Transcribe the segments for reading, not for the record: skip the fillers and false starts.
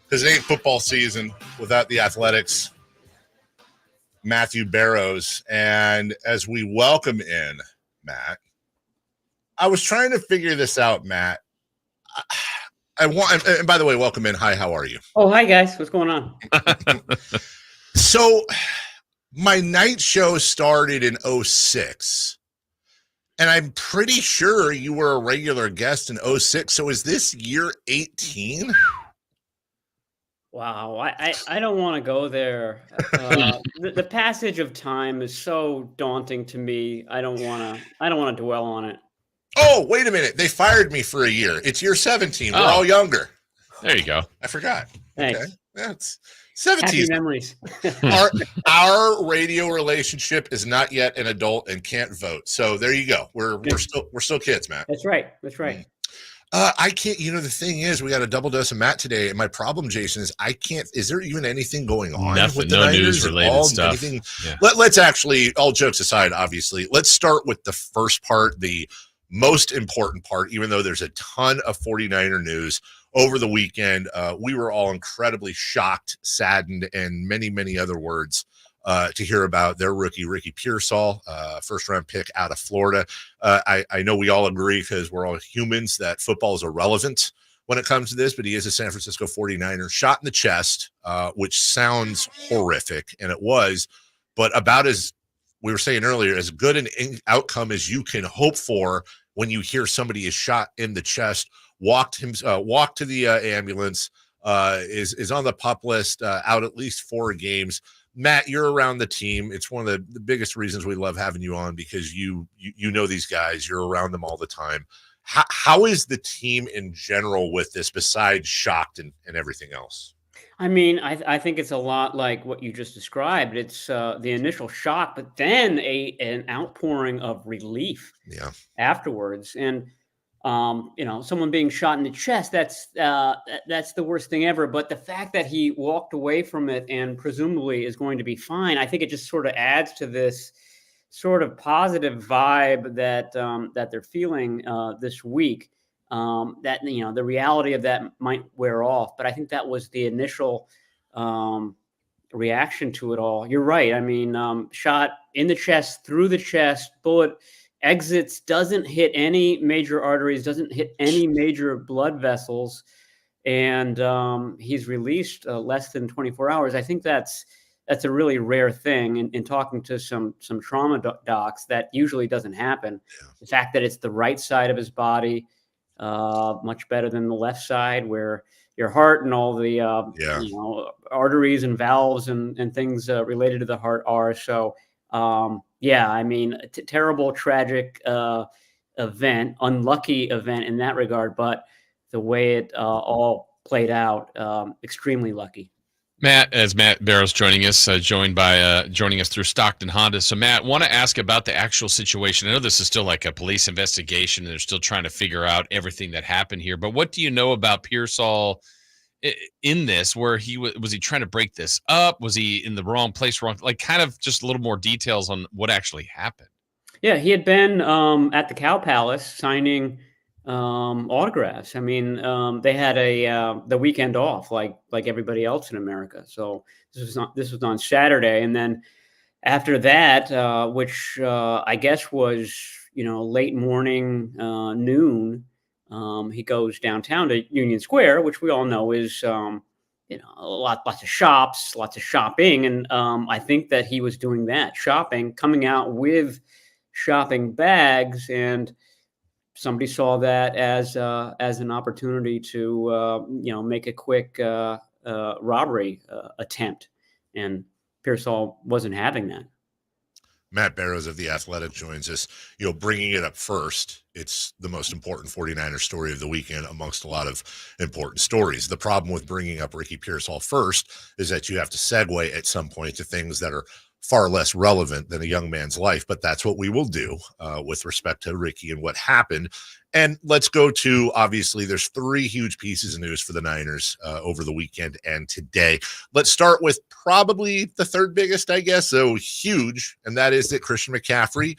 Because it ain't football season without the Athletics, Matthew Barrows. And as we welcome in Matt, I was trying to figure this out, Matt. And by the way, welcome in. Hi, how are you? Oh, hi, guys. What's going on? So my night show started in 06. And I'm pretty sure you were a regular guest in 06. So is this year 18? Wow, I don't want to go there. The passage of time is so daunting to me. I don't want to dwell on it. Oh, wait a minute. They fired me for a year. It's year 17. We're all younger. There you go. I forgot. Thanks. Okay. That's 17. Happy memories. Our radio relationship is not yet an adult and can't vote. So there you go. We're still kids, Matt. That's right. That's right. I can't, the thing is, we got a double dose of Matt today. And my problem, Jason, is is there even anything going on? Nothing, with the no Niners news related stuff. Yeah. Let's actually, all jokes aside, obviously, let's start with the first part, the most important part, even though there's a ton of 49er news over the weekend. We were all incredibly shocked, saddened, and many, many other words to hear about their rookie, Ricky Pearsall, first-round pick out of Florida. I know we all agree, because we're all humans, that football is irrelevant when it comes to this, but he is a San Francisco 49er, shot in the chest, which sounds horrific, and it was, but about as we were saying earlier, as good an outcome as you can hope for when you hear somebody is shot in the chest. Walked to the ambulance, is on the PUP list, out at least 4 games. Matt, you're around the team. It's one of the biggest reasons we love having you on, because you know these guys. You're around them all the time. How is the team in general with this, besides shocked and everything else? I mean, I think it's a lot like what you just described. It's the initial shock, but then an outpouring of relief afterwards. And someone being shot in the chest, that's the worst thing ever. But the fact that he walked away from it and presumably is going to be fine, I think it just sort of adds to this sort of positive vibe that they're feeling this week. That, the reality of that might wear off, but I think that was the initial reaction to it all. You're right. I mean, shot in the chest, through the chest, bullet exits, doesn't hit any major arteries, doesn't hit any major blood vessels, and he's released less than 24 hours. I think that's a really rare thing. In talking to some trauma docs, that usually doesn't happen. Yeah. The fact that it's the right side of his body, much better than the left side, where your heart and all the arteries and valves and things related to the heart are. So I mean, terrible, tragic event, unlucky event in that regard, but the way it all played out, extremely lucky. Matt Barrows joining us through Stockton Honda. So, Matt, want to ask about the actual situation. I know this is still like a police investigation, and they're still trying to figure out everything that happened here. But what do you know about Pearsall in this? Where was he trying to break this up? Was he in the wrong place? Like, kind of just a little more details on what actually happened. Yeah, he had been at the Cow Palace signing autographs. I mean, they had the weekend off like everybody else in America. So this was on Saturday, and then after that, which I guess was late morning, noon, he goes downtown to Union Square, which we all know is lots of shops, lots of shopping, and I think that he was doing that shopping, coming out with shopping bags, and somebody saw that as an opportunity to make a quick robbery attempt, and Pearsall wasn't having that. Matt Barrows of The Athletic joins us. Bringing it up first, it's the most important 49er story of the weekend amongst a lot of important stories. The problem with bringing up Ricky Pearsall first is that you have to segue at some point to things that are far less relevant than a young man's life, but that's what we will do with respect to Ricky and what happened. And let's go to, obviously, there's 3 huge pieces of news for the Niners over the weekend and today. Let's start with probably the third biggest, I guess, so huge, and that is that Christian McCaffrey,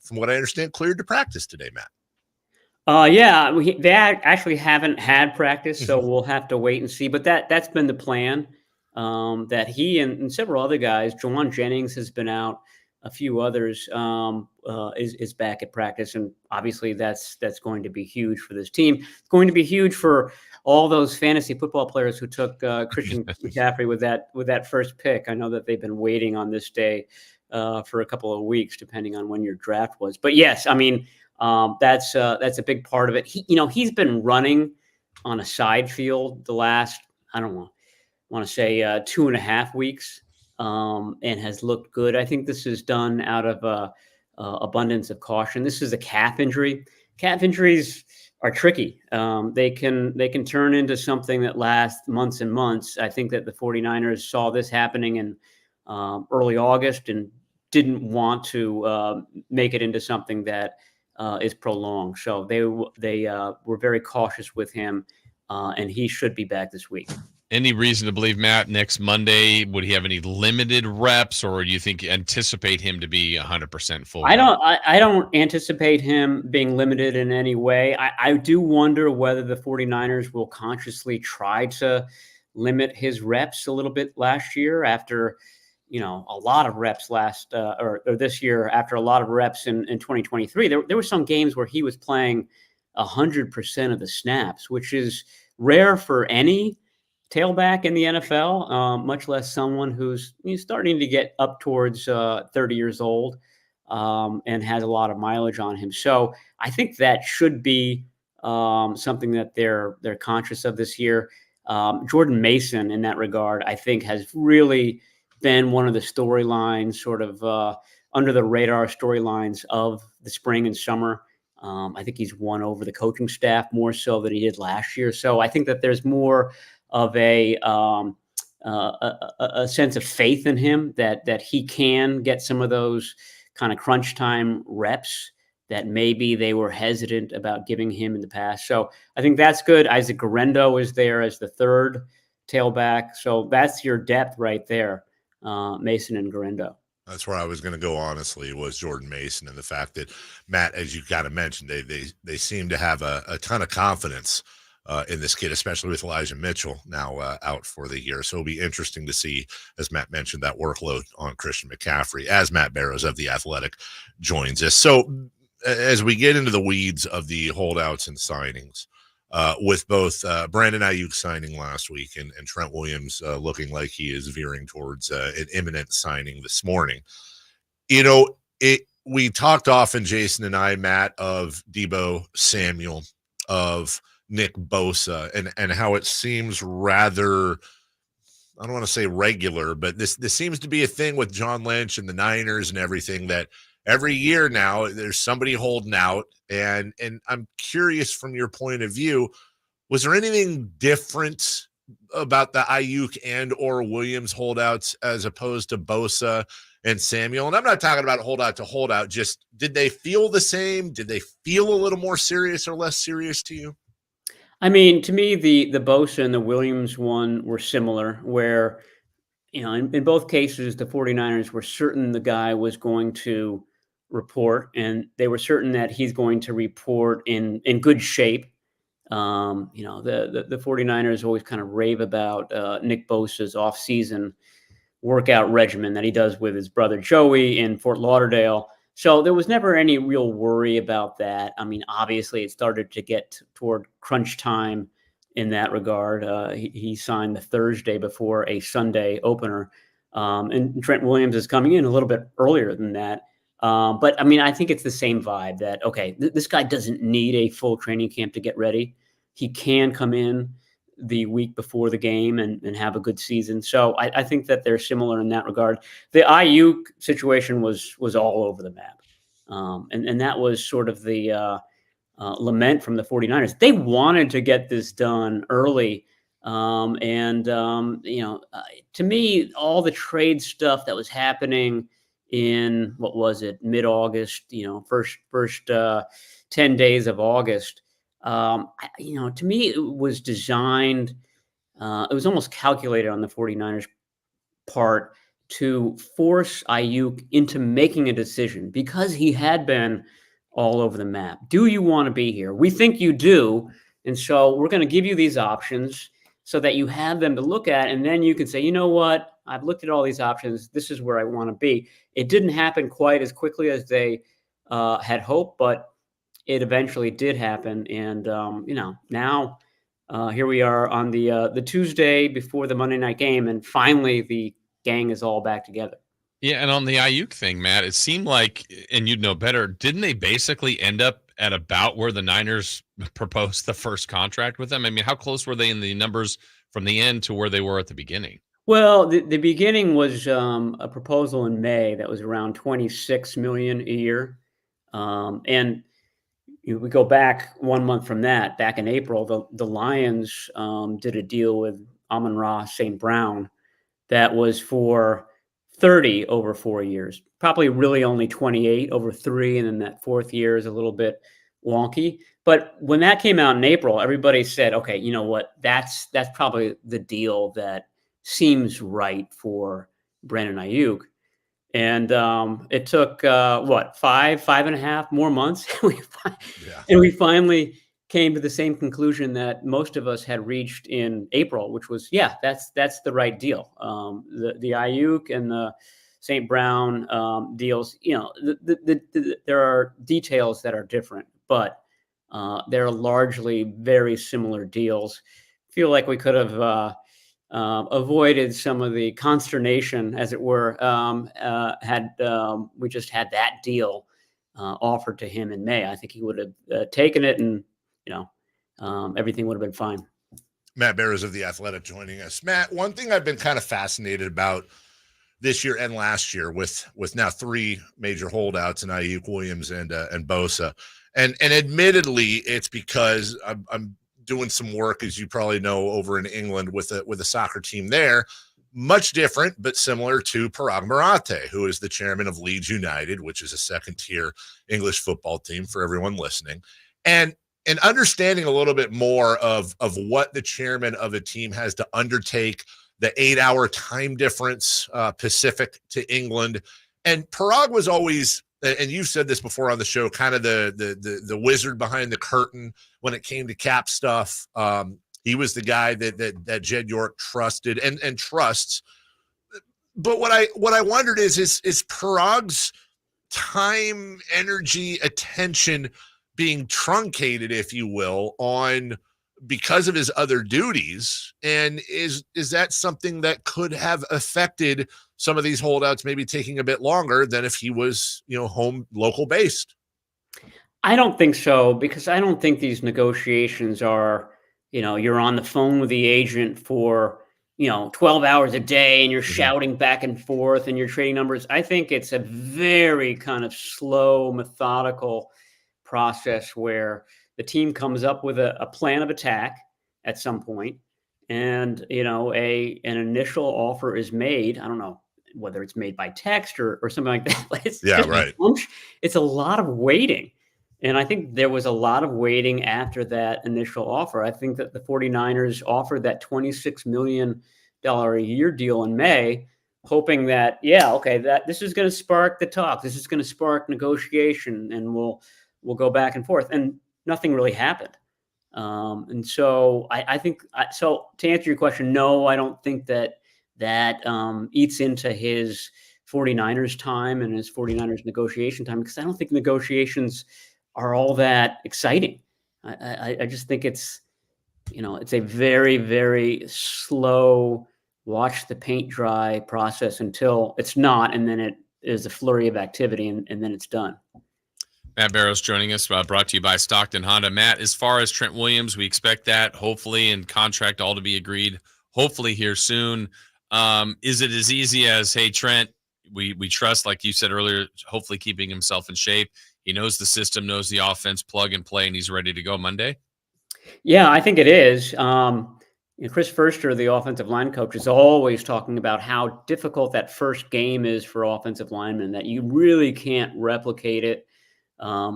from what I understand, cleared to practice today, Matt. Yeah, they actually haven't had practice, so we'll have to wait and see. But that's been the plan. That he and several other guys, Jawan Jennings has been out, a few others is back at practice, and obviously that's going to be huge for this team. It's going to be huge for all those fantasy football players who took Christian McCaffrey with that first pick. I know that they've been waiting on this day for a couple of weeks, depending on when your draft was. But yes, I mean. That's a big part of it. He's been running on a side field the last, I don't know, I want to say 2.5 weeks, and has looked good. I think this is done out of abundance of caution. This is a calf injury. Calf injuries are tricky. They can turn into something that lasts months and months. I think that the 49ers saw this happening in early August and didn't want to make it into something that is prolonged. So they were very cautious with him, and he should be back this week. Any reason to believe, Matt, next Monday, would he have any limited reps, or do you anticipate him to be 100% full? I don't anticipate him being limited in any way. I do wonder whether the 49ers will consciously try to limit his reps a little bit last year after a lot of reps or this year after a lot of reps in 2023. There were some games where he was playing 100% of the snaps, which is rare for any tailback in the NFL, much less someone who's starting to get up towards 30 years old and has a lot of mileage on him. So I think that should be something that they're conscious of this year. Jordan Mason, in that regard, I think has really been one of the storylines, sort of under the radar storylines of the spring and summer. I think he's won over the coaching staff more so than he did last year. So I think that there's more of a sense of faith in him that he can get some of those kind of crunch time reps that maybe they were hesitant about giving him in the past. So I think that's good. Isaac Guerendo is there as the third tailback. So that's your depth right there. Mason and Guerendo. That's where I was going to go, honestly, was Jordan Mason, and the fact that, Matt, as you kind of mentioned, they seem to have a ton of confidence in this kid, especially with Elijah Mitchell now out for the year. So it'll be interesting to see, as Matt mentioned, that workload on Christian McCaffrey as Matt Barrows of The Athletic joins us. So as we get into the weeds of the holdouts and signings, with both Brandon Ayuk signing last week and Trent Williams looking like he is veering towards an imminent signing this morning. We talked often, Jason and I, Matt, of Deebo Samuel, of Nick Bosa, and how it seems rather, I don't want to say regular, but this seems to be a thing with John Lynch and the Niners and everything, that every year now there's somebody holding out, and I'm curious from your point of view, was there anything different about the Ayuk and or Williams holdouts as opposed to Bosa and Samuel? And I'm not talking about holdout to holdout, just did they feel the same? Did they feel a little more serious or less serious to you? I mean, to me, the Bosa and the Williams one were similar, where, in both cases, the 49ers were certain the guy was going to report, and they were certain that he's going to report in good shape. The 49ers always kind of rave about Nick Bosa's offseason workout regimen that he does with his brother Joey in Fort Lauderdale. So there was never any real worry about that. I mean, obviously it started to get toward crunch time in that regard. He signed the Thursday before a Sunday opener. And Trent Williams is coming in a little bit earlier than that. But I mean, I think it's the same vibe that, okay, this guy doesn't need a full training camp to get ready. He can come in the week before the game and have a good season. So I think that they're similar in that regard. The Ayuk situation was all over the map. And that was sort of the lament from the 49ers. They wanted to get this done early. To me, all the trade stuff that was happening in, what was it, mid-August, first 10 days of August, to me, it was designed, it was almost calculated on the 49ers part to force Ayuk into making a decision, because he had been all over the map. Do you want to be here? We think you do. And so we're going to give you these options so that you have them to look at. And then you can say, you know what? I've looked at all these options. This is where I want to be. It didn't happen quite as quickly as they had hoped, but it eventually did happen. And, now here we are on the Tuesday before the Monday night game. And finally, the gang is all back together. Yeah, and on the Ayuk thing, Matt, it seemed like, and you'd know better, didn't they basically end up at about where the Niners proposed the first contract with them? I mean, how close were they in the numbers from the end to where they were at the beginning? Well, the beginning was a proposal in May that was around $26 million a year, and we go back 1 month from that. Back in April, the Lions did a deal with Amon-Ra St. Brown that was for 30 over 4 years, probably really only 28 over 3. And then that fourth year is a little bit wonky. But when that came out in April, everybody said, okay, you know what? That's probably the deal that seems right for Brandon Ayuk. And it took, 5.5 more months. And we finally came to the same conclusion that most of us had reached in April, which was, that's the right deal. The Ayuk and the St. Brown deals, there are details that are different, but they're largely very similar deals. Feel like we could have avoided some of the consternation, as it were, had we just had that deal offered to him in May. I think he would have taken it, and everything would have been fine. Matt Barrows of The Athletic joining us. Matt, one thing I've been kind of fascinated about this year and last year with now 3 major holdouts in Ayuk, Williams, and Bosa, and admittedly, it's because I'm doing some work, as you probably know, over in England with a soccer team there, much different but similar to Parag Marathe, who is the chairman of Leeds United, which is a second-tier English football team for everyone listening, and understanding a little bit more of what the chairman of a team has to undertake, the 8-hour time difference, Pacific to England. And Parag was always, and you've said this before on the show, kind of the wizard behind the curtain when it came to cap stuff. He was the guy that Jed York trusted and trusts. But what I wondered is Parag's time, energy, attention being truncated, if you will, because of his other duties, and is that something that could have affected some of these holdouts maybe taking a bit longer than if he was home local based? I don't think so, because I don't think these negotiations are you're on the phone with the agent for 12 hours a day and you're shouting back and forth and you're trading numbers. I think it's a very kind of slow, methodical process where the team comes up with a plan of attack at some point, and an initial offer is made. I don't know whether it's made by text or something like that. Right. It's a lot of waiting, and I think there was a lot of waiting after that initial offer. I think that the 49ers offered that $26 million a year deal in May, hoping that that this is going to spark the talk, this is going to spark negotiation, and we'll go back and forth, and nothing really happened. And so I think, so to answer your question, no, I don't think that eats into his 49ers time and his 49ers negotiation time, because I don't think negotiations are all that exciting. I just think it's a very, very slow, watch the paint dry process until it's not, and then it is a flurry of activity, and then it's done. Matt Barrows joining us, brought to you by Stockton Honda. Matt, as far as Trent Williams, we expect that hopefully in contract all to be agreed, hopefully here soon. Is it as easy as, hey, Trent, we trust, like you said earlier, hopefully keeping himself in shape. He knows the system, knows the offense, plug and play, and he's ready to go Monday? Yeah, I think it is. Chris Furster, the offensive line coach, is always talking about how difficult that first game is for offensive linemen, that you really can't replicate it.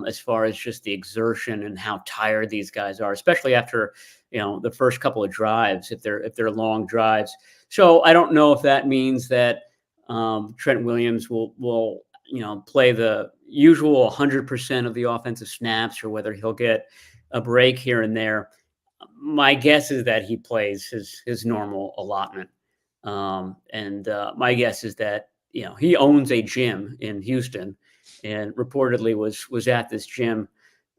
As far as just the exertion and how tired these guys are, especially after, the first couple of drives, if they're long drives. So I don't know if that means that Trent Williams will play the usual 100% of the offensive snaps or whether he'll get a break here and there. My guess is that he plays his normal allotment. And my guess is that, he owns a gym in Houston and reportedly was at this gym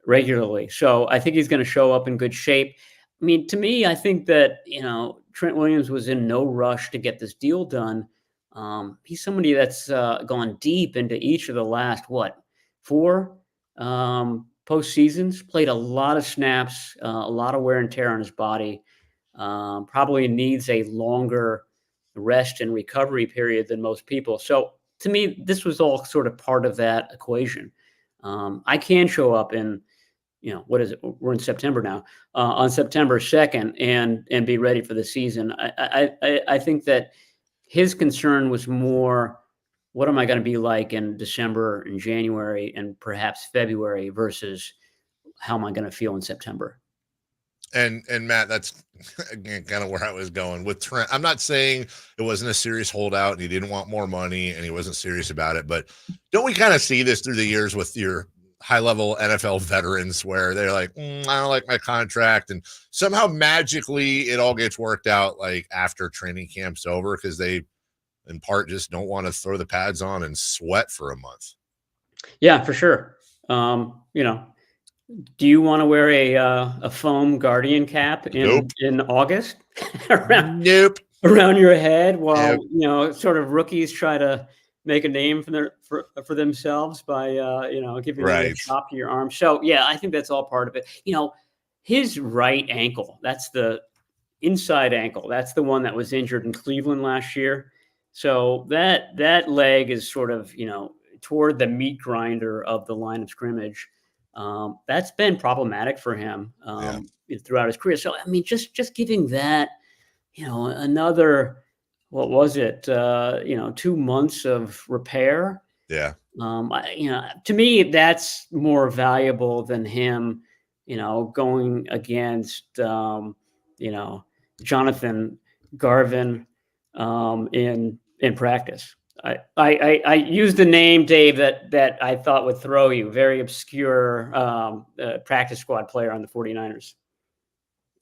regularly. So I think he's going to show up in good shape. I mean, to me, I think that, Trent Williams was in no rush to get this deal done. He's somebody that's gone deep into each of the last, 4 postseasons, played a lot of snaps, a lot of wear and tear on his body, probably needs a longer rest and recovery period than most people. So to me, this was all sort of part of that equation. I can show up in, what is it? We're in September now, on September 2nd and be ready for the season. I think that his concern was more, what am I going to be like in December and January and perhaps February versus how am I going to feel in September? And Matt, that's again kind of where I was going with Trent. I'm not saying it wasn't a serious holdout and he didn't want more money and he wasn't serious about it, but don't we kind of see this through the years with your high-level NFL veterans where they're like, I don't like my contract, and somehow magically it all gets worked out like after training camp's over because they, in part, just don't want to throw the pads on and sweat for a month. Yeah, for sure. Do you want to wear a foam Guardian cap in August around your head while sort of rookies try to make a name for themselves by giving them a chop to your arm? So yeah, I think that's all part of it. His right ankle, that's the inside ankle, that's the one that was injured in Cleveland last year. So that leg is sort of toward the meat grinder of the line of scrimmage. That's been problematic for him throughout his career. So, I mean, just giving that, another, what was it, 2 months of repair. Yeah. To me, that's more valuable than him, going against, Jonathan Garvin in practice. I used the name, Dave, that I thought would throw you. Very obscure practice squad player on the 49ers.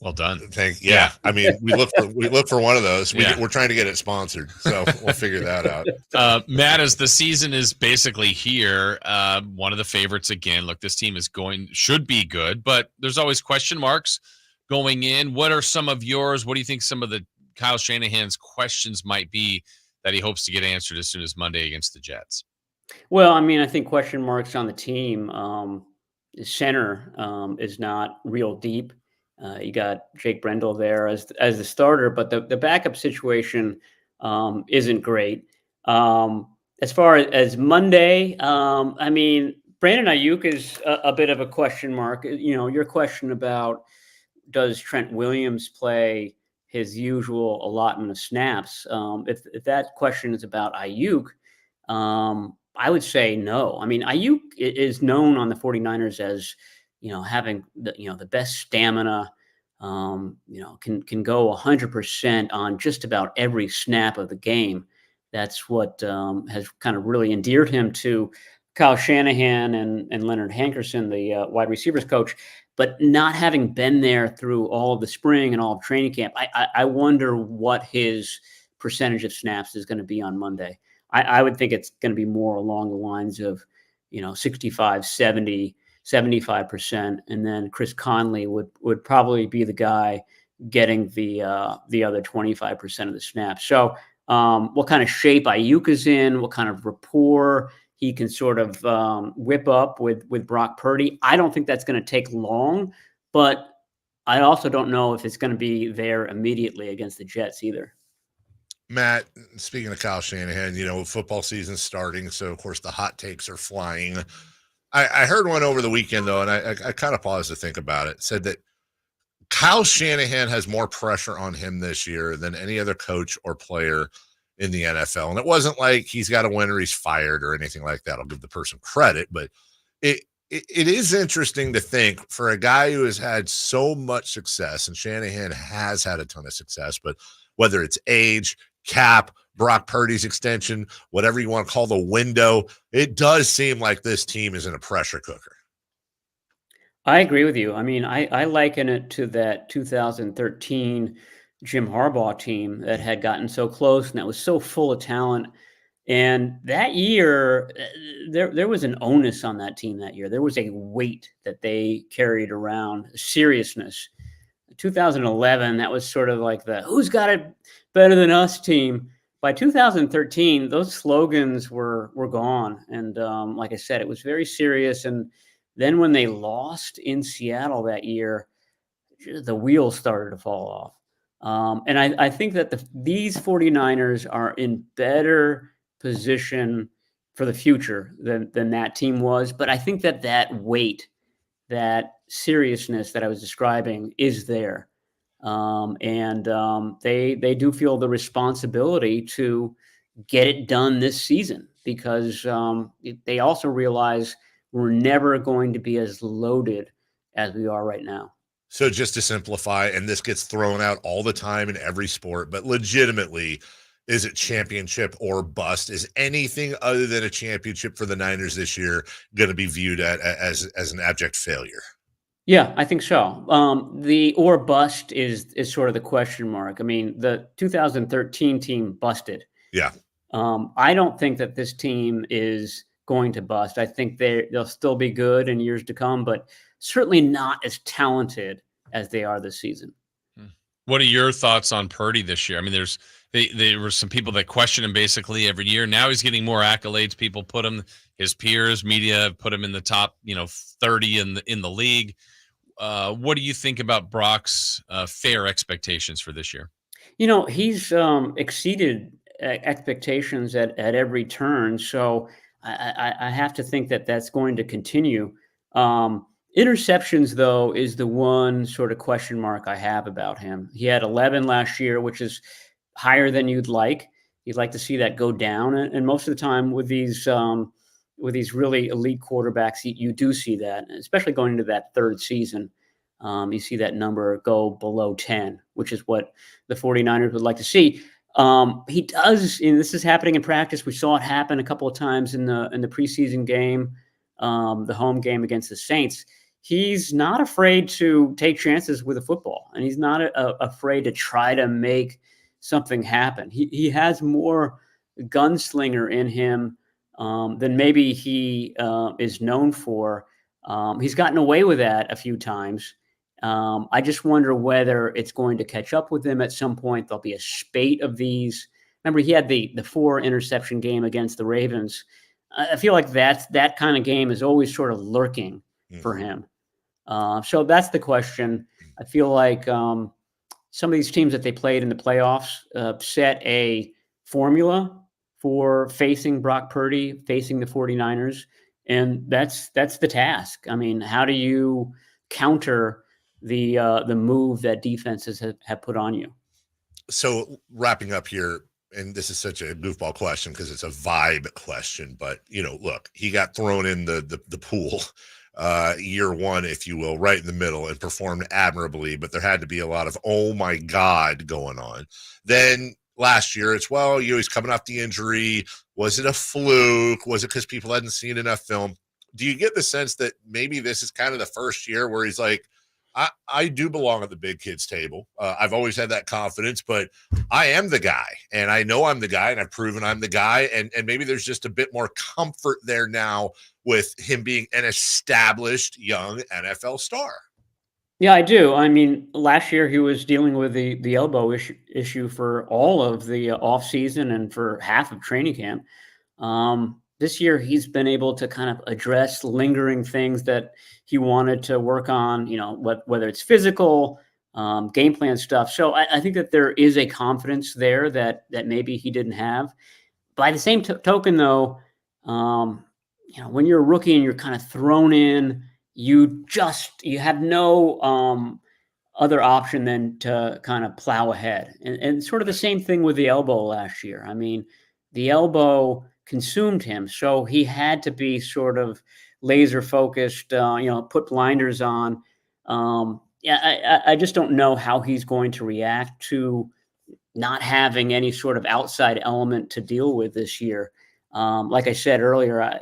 Well done. Yeah. I mean, we look for one of those. We're trying to get it sponsored, so we'll figure that out. Matt, as the season is basically here, one of the favorites again. Look, this team should be good, but there's always question marks going in. What are some of yours? What do you think some of the Kyle Shanahan's questions might be that he hopes to get answered as soon as Monday against the Jets? Well, I mean, I think question marks on the team. Center is not real deep. You got Jake Brendel there as the starter, but the backup situation isn't great. As far as Monday, I mean, Brandon Ayuk is a bit of a question mark. Your question about does Trent Williams play his usual allotment of snaps? If that question is about Ayuk, I would say no. I mean, Ayuk is known on the 49ers as, having the best stamina, can go 100% on just about every snap of the game. That's what has kind of really endeared him to Kyle Shanahan and Leonard Hankerson, the wide receivers coach. But not having been there through all of the spring and all of training camp, I wonder what his percentage of snaps is going to be on Monday. I would think it's going to be more along the lines of, 65, 70, 75%. And then Chris Conley would probably be the guy getting the other 25% of the snaps. So what kind of shape Ayuk is in, what kind of rapport he can sort of whip up with Brock Purdy. I don't think that's going to take long, but I also don't know if it's going to be there immediately against the Jets either. Matt, speaking of Kyle Shanahan, football season's starting, so of course the hot takes are flying. I heard one over the weekend, though, and I kind of paused to think about it. It said that Kyle Shanahan has more pressure on him this year than any other coach or player in the NFL. And it wasn't like he's got to win or he's fired or anything like that. I'll give the person credit, but it is interesting to think for a guy who has had so much success, and Shanahan has had a ton of success, but whether it's age, cap, Brock Purdy's extension, whatever you want to call the window, it does seem like this team is in a pressure cooker. I agree with you. I mean, I liken it to that 2013 Jim Harbaugh team that had gotten so close and that was so full of talent. And that year, there was an onus on that team that year. There was a weight that they carried around, seriousness. 2011, that was sort of like the who's got it better than us team. By 2013, those slogans were gone. And like I said, it was very serious. And then when they lost in Seattle that year, the wheels started to fall off. And I think that these 49ers are in better position for the future than that team was. But I think that weight, that seriousness that I was describing is there. They do feel the responsibility to get it done this season because they also realize we're never going to be as loaded as we are right now. So just to simplify, and this gets thrown out all the time in every sport, but legitimately, is it championship or bust? Is anything other than a championship for the Niners this year going to be viewed as an abject failure? Yeah, I think so. The or bust is sort of the question mark. I mean, the 2013 team busted. Yeah. I don't think that this team is going to bust. I think they'll still be good in years to come, but certainly not as talented as they are this season. What are your thoughts on Purdy this year? I mean, there were some people that question him basically every year. Now he's getting more accolades. People put him, his peers, media put him in the top, 30 in the league. What do you think about Brock's fair expectations for this year? He's exceeded expectations at every turn. So I have to think that that's going to continue. Interceptions, though, is the one sort of question mark I have about him. He had 11 last year, which is higher than you'd like. You'd like to see that go down. And most of the time with these really elite quarterbacks, you do see that, especially going into that third season. You see that number go below 10, which is what the 49ers would like to see. He does, and this is happening in practice. We saw it happen a couple of times in the preseason game, the home game against the Saints. He's not afraid to take chances with a football, and he's not afraid to try to make something happen. He has more gunslinger in him than maybe he is known for. He's gotten away with that a few times. I just wonder whether it's going to catch up with him at some point. There'll be a spate of these. Remember, he had the 4 interception game against the Ravens. I feel like that kind of game is always sort of lurking for him. So that's the question. I feel like some of these teams that they played in the playoffs set a formula for facing Brock Purdy, facing the 49ers. And that's the task. I mean, how do you counter the move that defenses have put on you? So wrapping up here, and this is such a goofball question because it's a vibe question, but look, he got thrown in the pool year one, if you will, right in the middle and performed admirably, but there had to be a lot of, oh my God, going on. Then last year, it's, he's coming off the injury. Was it a fluke? Was it because people hadn't seen enough film? Do you get the sense that maybe this is kind of the first year where he's like, I do belong at the big kids table. I've always had that confidence, but I am the guy, and I know I'm the guy, and I've proven I'm the guy. And maybe there's just a bit more comfort there now with him being an established young NFL star. Yeah, I do. I mean, last year he was dealing with the elbow issue for all of the offseason and for half of training camp. This year he's been able to kind of address lingering things that he wanted to work on, whether it's physical, game plan stuff. So I think that there is a confidence there that maybe he didn't have. By the same token, though, when you're a rookie and you're kind of thrown in, you have no other option than to kind of plow ahead. And sort of the same thing with the elbow last year. I mean, the elbow consumed him, so he had to be sort of laser focused, put blinders on. I just don't know how he's going to react to not having any sort of outside element to deal with this year. Like I said earlier,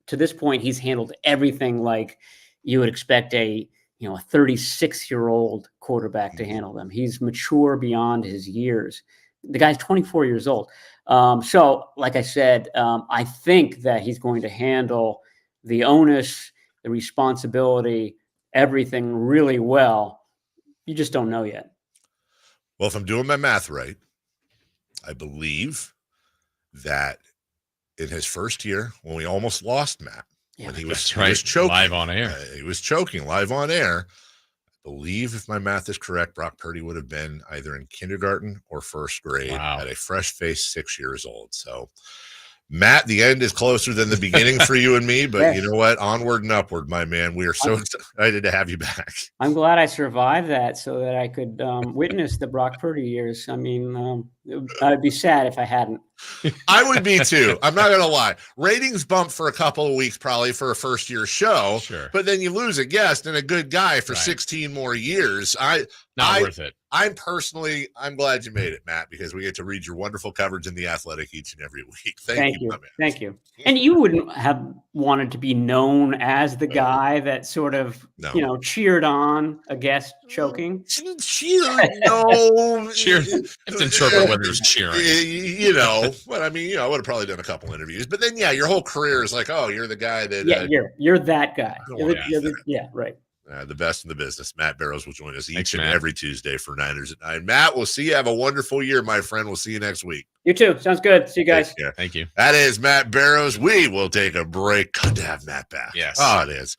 to this point, he's handled everything like you would expect a 36-year-old quarterback to handle them. He's mature beyond his years. The guy's 24 years old. So, like I said, I think that he's going to handle the onus, the responsibility, everything really well. You just don't know yet. Well, if I'm doing my math right, I believe that in his first year, when we almost lost Matt, when he was choking live on air, he was choking live on air. I believe, if my math is correct, Brock Purdy would have been either in kindergarten or first grade at a fresh face, 6 years old. So, Matt, the end is closer than the beginning for you and me, but yes. You know what? Onward and upward, my man. We are so excited to have you back. I'm glad I survived that so that I could witness the Brock Purdy years. I mean, I'd be sad if I hadn't. I would be too. I'm not going to lie. Ratings bump for a couple of weeks probably for a first-year show, but then you lose a guest and a good guy for 16 more years. Not worth it. I'm glad you made it, Matt, because we get to read your wonderful coverage in The Athletic each and every week. Thank you. Thank you. And you wouldn't have wanted to be known as the guy that sort of, cheered on a guest choking. Cheered? No. Cheered. You have to interpret whether it's cheering. But I mean, I would have probably done a couple interviews. But then, your whole career is like, oh, you're the guy that. You're that guy. Right. The best in the business. Matt Barrows will join us each and every Tuesday for Niners at 9. Matt, we'll see you. Have a wonderful year, my friend. We'll see you next week. You too. Sounds good. See you guys. Thank you. That is Matt Barrows. We will take a break. Good to have Matt back. Yes. Oh, it is.